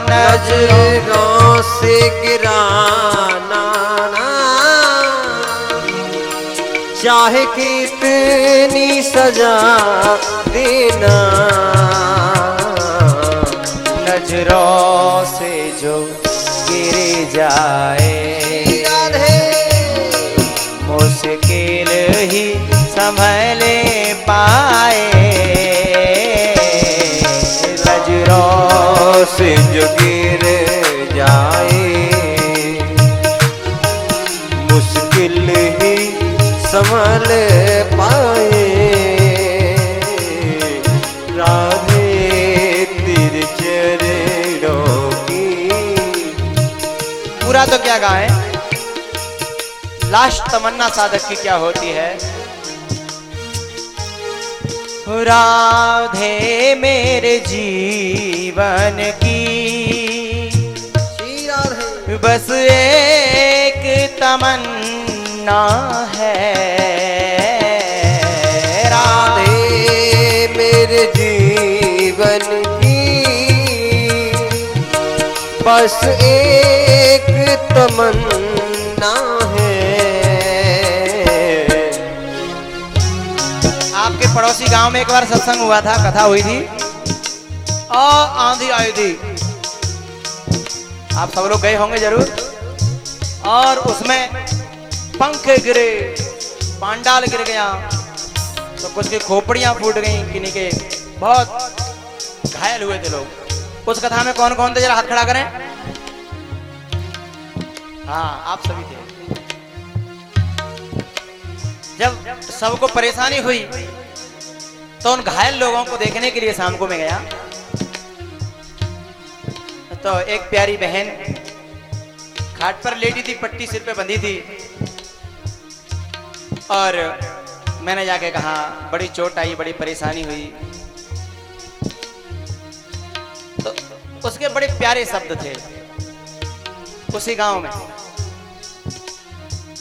नजरों से गिराना ना, चाहे कितनी सजा देना। नजरों से जो गिर जाए मुश्किल ही संभले पाए। नजरों से जो गिर जाए मुश्किल ही संभल पाए। राधे तेरे चरणों की। पूरा तो क्या गाए, लास्ट तमन्ना साधक की क्या होती है। राधे मेरे जीवन की बस एक तमन्ना है। राधे मेरे जीवन की बस एक तमन्ना है। आपके पड़ोसी गांव में एक बार सत्संग हुआ था, कथा हुई थी और आंधी आई थी। आप सब लोग गए होंगे जरूर। और उसमें पंख गिरे, पांडाल गिर गया, तो कुछ की खोपड़ियां फूट गई, किन्हीं के बहुत घायल हुए थे लोग। उस कथा में कौन कौन थे, जरा हाथ खड़ा करें। हाँ, आप सभी थे। जब सबको परेशानी हुई तो उन घायल लोगों को देखने के लिए शाम को मैं गया, तो एक प्यारी बहन खाट पर लेटी थी, पट्टी सिर पे बंधी थी। और मैंने जाके कहा बड़ी चोट आई, बड़ी परेशानी हुई। तो उसके बड़े प्यारे शब्द थे उसी गांव में,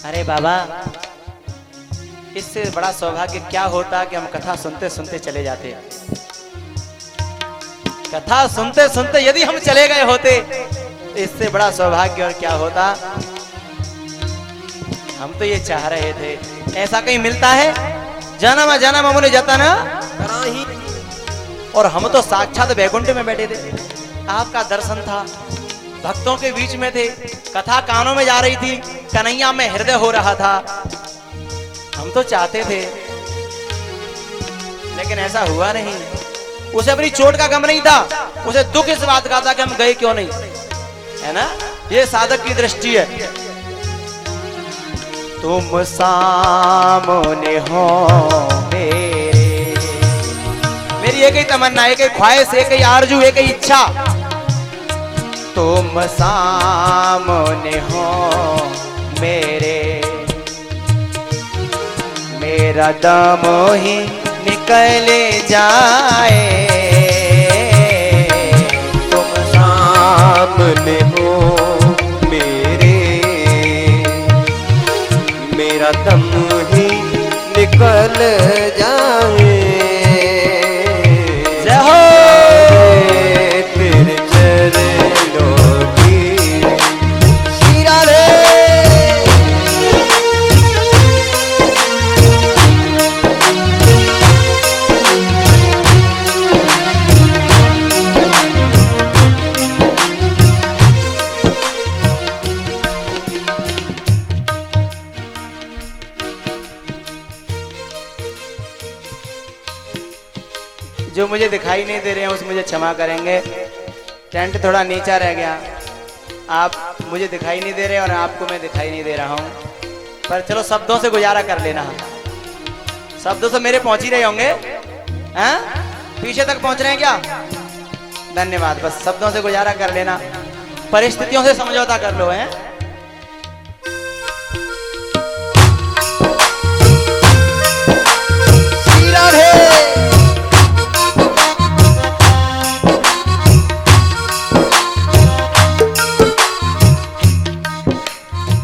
अरे बाबा, इससे बड़ा सौभाग्य क्या होता कि हम कथा सुनते सुनते चले जाते। कथा सुनते सुनते यदि हम चले गए होते, इससे बड़ा सौभाग्य और क्या होता। हम तो ये चाह रहे थे, ऐसा कहीं मिलता है? जन्म जन्म मुनि जतन कराही। और हम तो साक्षात वैकुंठ में बैठे थे, आपका दर्शन था, भक्तों के बीच में थे, कथा कानों में जा रही थी, कन्हैया में हृदय हो रहा था। हम तो चाहते थे, लेकिन ऐसा हुआ नहीं। उसे अपनी चोट का गम नहीं था, उसे दुख इस बात का था कि हम गए क्यों नहीं, है ना। ये साधक की दृष्टि है। तुम सामने हो मेरी एक ही तमन्ना, एक ही ख्वाहिश, एक ही आरजू, एक ही इच्छा, तुम सामने हो मेरे, मेरा दम ही निकल जाए, तुम सामने हो मेरे, मेरा दम ही निकल जाए। जय हो तेरे चरणों की शीरा रे। जो मुझे दिखाई नहीं दे रहे हैं उस मुझे क्षमा करेंगे, टेंट थोड़ा नीचा रह गया, आप मुझे दिखाई नहीं दे रहे और आपको मैं दिखाई नहीं दे रहा हूँ, पर चलो शब्दों से गुजारा कर लेना, शब्दों से मेरे पहुंच ही रहे होंगे, हैं? पीछे तक पहुंच रहे हैं क्या? धन्यवाद, बस शब्दों से गुजारा कर लेना, परिस्थितियों से समझौता कर लो, हैं?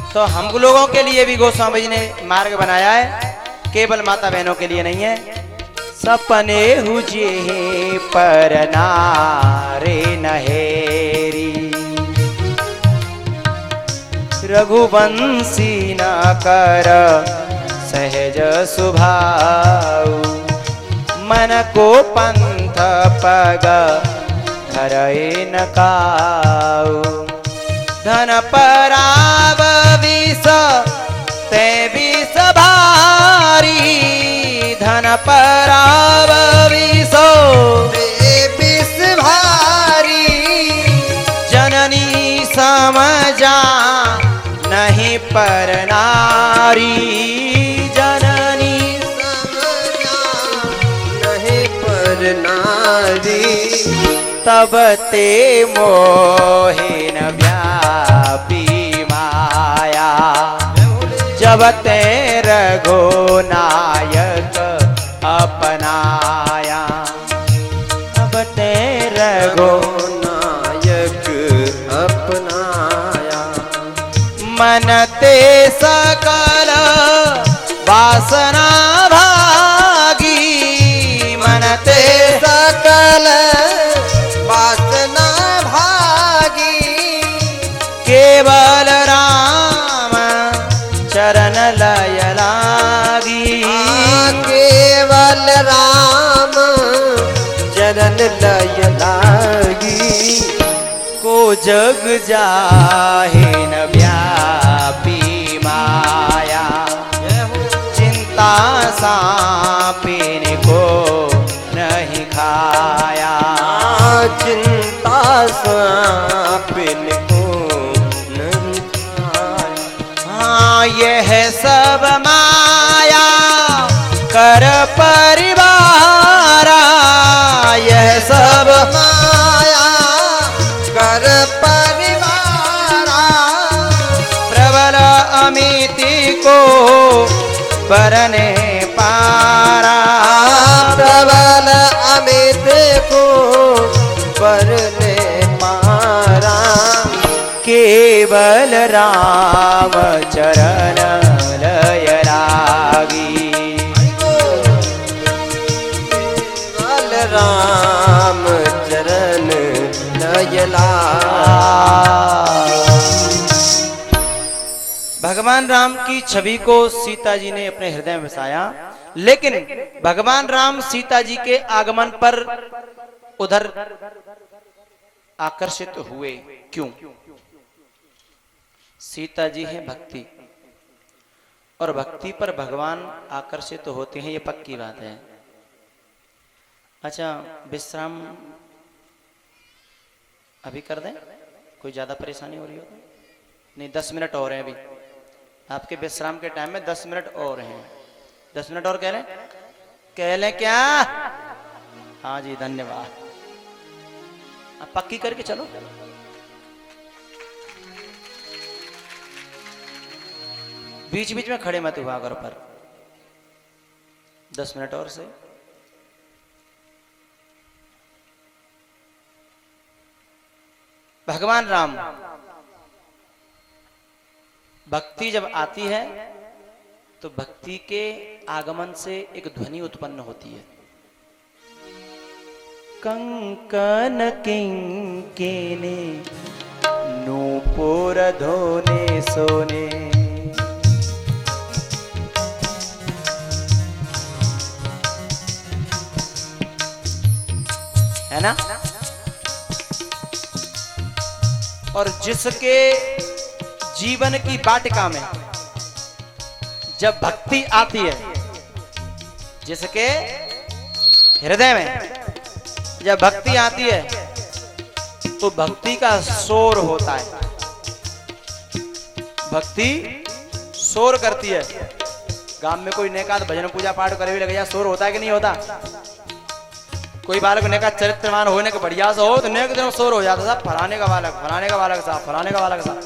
तो हम लोगों के लिए भी गोस्वामी जी ने मार्ग बनाया है, केवल माता बहनों के लिए नहीं है। सपने हुजे पर नारे नहेरी, रघुवंशी न कर सहज सुभाऊ, मन को पंथ पग धरे न काऊ, धन पराव विष ते विष भारी, धन पराव विष ते विष भारी, जननी समझा नहीं पर नारी, जननी समझा नहीं पर नारी, तब ते मोहिन व्यापी माया, जब ते रघुनायक अपनाया, अब ते रघुनायक अपनाया, मन ते सकल वासना भागी, मन ते सकल वासना भागी, केवल राम चरण लय लागी, केवल राम चरण लय लागी, को जग जाहे न व्यापी माया, चिंता सापिन को नहीं खाया, चिंता सापिन को नहीं खाया, हाँ यह सब माया कर परिवारा, यह सब माया कर परिवारा, प्रबल अमिति को परने पारा, प्रबल अमित को परने पारा, केवल राम चरण लय लागी, केवल राम चरण लय लागी। भगवान राम की छवि को सीता जी ने अपने हृदय में बसाया, लेकिन भगवान राम सीता जी के आगमन पर उधर आकर्षित हुए, क्यों? सीता जी है भक्ति, और भक्ति पर भगवान आकर्षित होते हैं, ये पक्की बात है। अच्छा, विश्राम अभी कर दें? कोई ज्यादा परेशानी हो रही हो तो? नहीं, 10 मिनट और हैं अभी आपके विश्राम के टाइम में, 10 मिनट और हैं। 10 मिनट और कह लें? कह लें क्या? हाँ जी धन्यवाद। आप पक्की करके चलो। बीच बीच में खड़े मत हुआ करो पर 10 मिनट और से। भगवान राम भक्ति जब आती है तो भक्ति के आगमन से एक ध्वनि उत्पन्न होती है। कंकन किंकिनी नूपुर धोने सोने। है ना? और जिसके जीवन की वाटिका में जब भक्ति आती है, जिसके हृदय में जब भक्ति आती है तो भक्ति का शोर होता है। भक्ति शोर करती है। गांव में कोई नेका भजन पूजा पाठ करे भी लग जाए, शोर होता है कि नहीं होता? कोई बालक नेका चरित्रवान होने के बढ़िया से हो तो नेक दिन शोर हो जाता साहब, फलाने का बालक, फलाने का बालक साहब, फलाने का बालक साहब।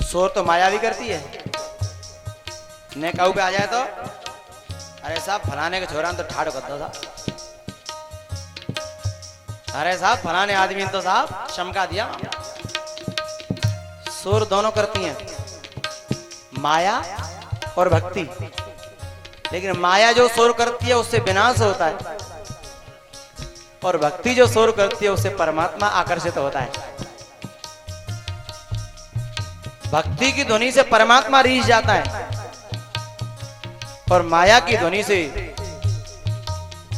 शोर तो माया भी करती है। नेकाऊ पे आ जाए तो अरे साहब फलाने के छोरा तो ठाड़ करता साहब, अरे साहब फलाने आदमी ने तो साहब चमका दिया। शोर दोनों करती हैं, माया और भक्ति। लेकिन माया जो शोर करती है उससे विनाश होता है, और भक्ति जो शोर करती है उससे परमात्मा आकर्षित होता है। भक्ति की ध्वनि से परमात्मा रीझ जाता है, और माया की ध्वनि से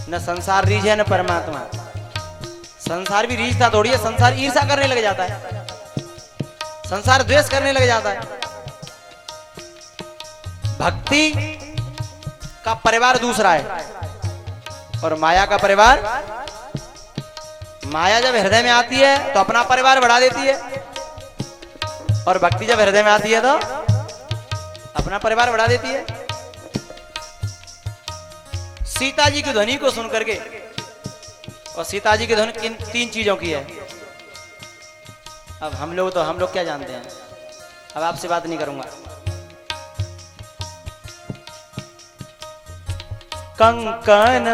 न संसार रीझे न परमात्मा। संसार भी रीझता थोड़ी है, संसार ईर्ष्या करने लग जाता है, संसार द्वेष करने लग जाता है। भक्ति का परिवार दूसरा है, और माया का परिवार, माया जब हृदय में आती है तो अपना परिवार बढ़ा देती है, और भक्ति जब हृदय में आती है तो अपना परिवार बढ़ा देती है। सीता जी की ध्वनि को सुन करके, और सीता जी की ध्वनि किन 3 चीजों की है। अब हम लोग क्या जानते हैं, अब आपसे बात नहीं करूंगा। कंकन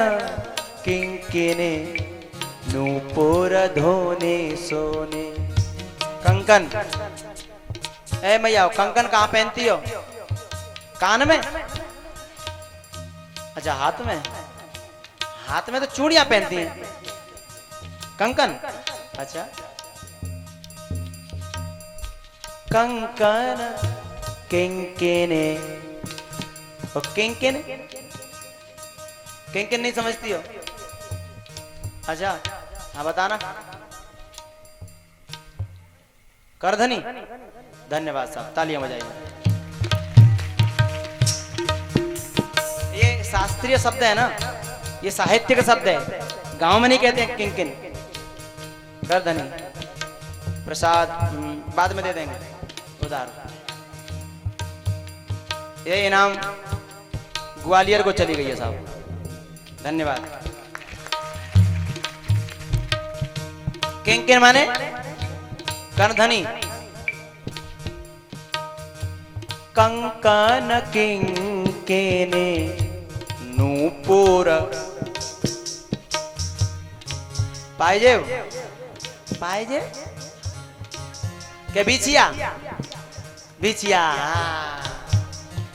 किंकिनी नूपुर धोने सोने। कंकन, ए मैया कंकन कहाँ पहनती हो? कान में? अच्छा हाथ में? हाथ में तो चूड़ियां पहनती हैं, कंकन। अच्छा कंकन किंकिनी, और किंकिन, किंकिन नहीं समझती हो? अच्छा हाँ बताना। करधनी, धन्यवाद साहब, तालियां बजाइए। ये शास्त्रीय शब्द है ना, ये साहित्य का शब्द है, गांव में नहीं कहते हैं किंकिन। करधनी प्रसाद बाद में दे देंगे उधार। ये इनाम ग्वालियर को चली गई है साहब, धन्यवाद। किंकिन माने करधनी। कंकन किंकिनी नूपुर, पाइजे पाइजे क्या? बिछिया, बिछिया।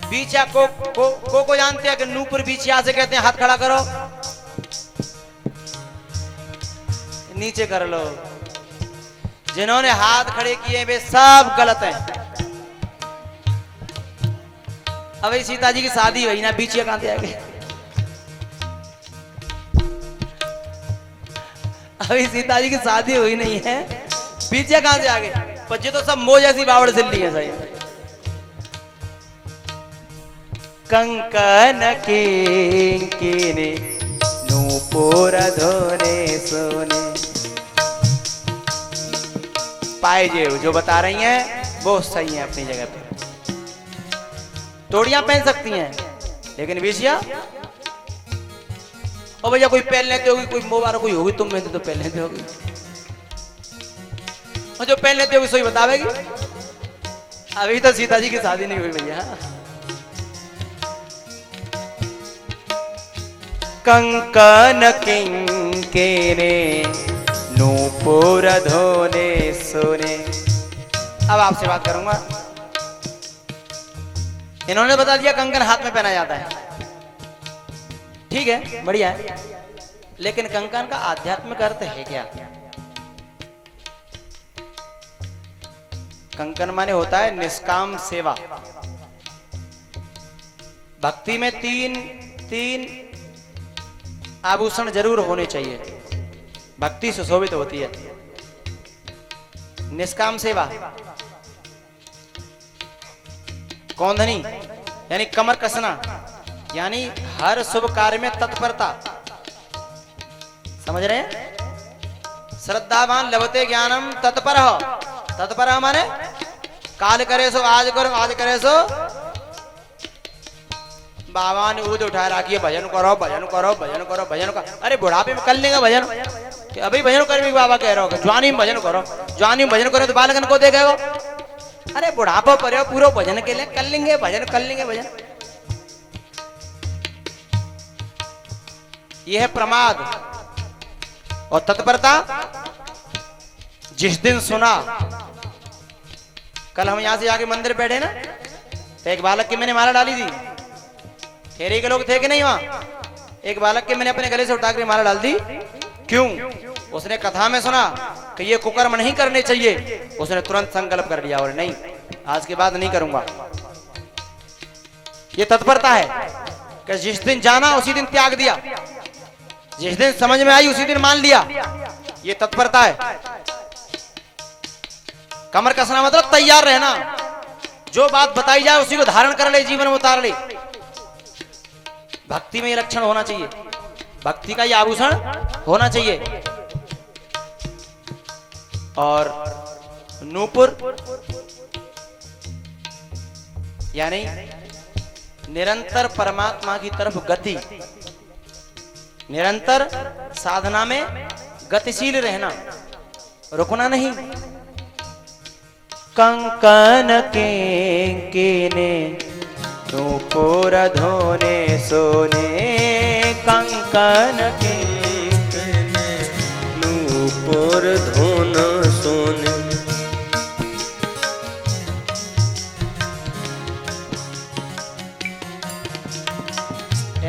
बिछिया को जानते हैं कि नूपुर बिछिया से कहते हैं। हाथ खड़ा करो, नीचे कर लो। जिन्होंने हाथ खड़े किए वे सब गलत हैं। अभी सीता जी की शादी हुई ना, बिछिया कहां से आ गए? अभी सीता जी की शादी हुई नहीं है, बिछिया कहां से आ गए? बच्चे तो सब मोह जैसी बावड़ सिल्ली है सही। कंकन किंकिनी नूपुर धोने सोने। पाइजे जो बता रही हैं वो सही है अपनी जगह पे। तोड़ियां पहन सकती हैं, लेकिन बिछिया और भैया कोई पहन लेते होगी, कोई मुबारक कोई होगी, तुम में तो पहन लेते होगी, और जो पहन लेते होगी सोई बतावेगी। अभी तो सीता जी की शादी नहीं हुई भैया। कंकन किंकिणी नूपुर धोने सोने। अब आपसे बात करूंगा। इन्होंने बता दिया कंकन हाथ में पहना जाता है, ठीक है, बढ़िया है, लेकिन कंकन का आध्यात्मिक अर्थ है क्या? कंकन माने होता है निष्काम सेवा। भक्ति में तीन आभूषण जरूर होने चाहिए, भक्ति सुशोभित होती है। निष्काम सेवा, कौंधनी यानी कमर कसना, यानी हर शुभ कार्य में तत्परता, समझ रहे हैं? श्रद्धावान लभते ज्ञानम तत्पर। तत्पर माने काल करे सो आज करो, आज करे सो बाबा ने ऊद उठा रखी है, भजन करो भजन करो भजन करो भजन करो। अरे बुढ़ापे में कर लेंगे भजन, कि अभी भजन कर, बाबा कह रहे हो जवानी में भजन करो, जवानी में भजन करो तो बालकन को देखेगा। अरे बुढ़ापा पर हो, पूरा भजन के लिए कर लेंगे भजन, कर लेंगे भजन। यह है प्रमाद। और तत्परता, जिस दिन सुना, कल हम यहां से जाके मंदिर बैठे ना, तो एक बालक की मैंने माला डाली थी, फेरी के लोग थे कि नहीं वहां, एक बालक के मैंने अपने गले से उठाकर माला डाल दी। क्यों? उसने कथा में सुना कि ये कुकर्म नहीं करने चाहिए, उसने तुरंत संकल्प कर लिया और नहीं, आज के बाद नहीं करूंगा। ये तत्परता है कि जिस दिन जाना उसी दिन त्याग दिया, जिस दिन समझ में आई उसी दिन मान लिया, ये तत्परता है। कमर कसना मतलब तैयार रहना, जो बात बताई जाए उसी को धारण कर ले, जीवन में उतार ले। भक्ति में ये लक्षण होना चाहिए, भक्ति का ये आभूषण होना चाहिए। और नूपुर यानी निरंतर परमात्मा की तरफ गति, निरंतर साधना में गतिशील रहना, रुकना नहीं। कंकन किंकिणी नूपुर धोने सोने। कंकन किंकिणी नूपुर धोना सोने।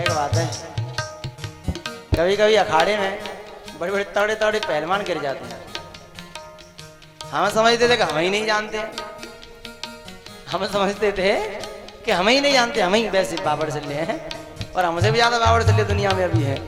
एक बात है, कभी कभी अखाड़े में बड़े बड़े तगड़े तगड़े पहलवान गिर जाते हैं, हम समझते थे कि हम ही नहीं जानते, हम समझते थे कि हम ही नहीं जानते, हम ही वैसे बाबड़ चले हैं, और हमसे भी ज्यादा बाबड़ चले दुनिया में अभी है।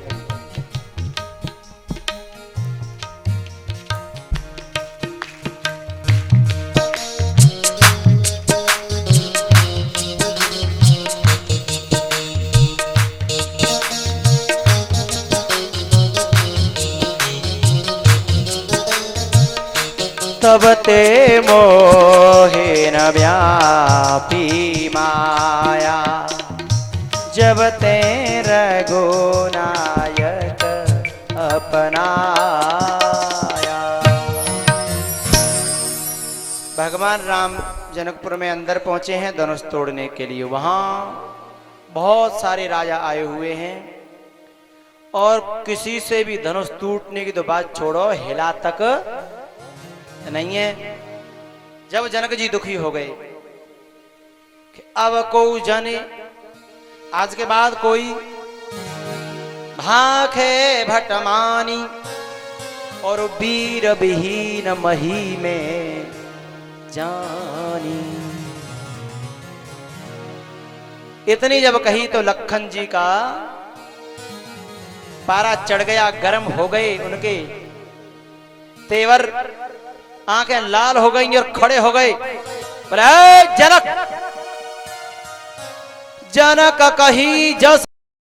तब ते मोहे न व्यापी माया, जब ते रघुनायक अपनाया। भगवान राम जनकपुर में अंदर पहुंचे हैं धनुष तोड़ने के लिए। वहां बहुत सारे राजा आए हुए हैं, और किसी से भी धनुष टूटने की तो बात छोड़ो, हिला तक नहीं है। जब जनक जी दुखी हो गए कि अब को जाने, आज के बाद कोई भाखे भटमानी और वीर विहीन मही में जानी। इतनी जब कही तो लखन जी का पारा चढ़ गया, गर्म हो गए उनके तेवर, आंखें लाल हो गई और खड़े हो गए। बोले जनक, जनक कही जस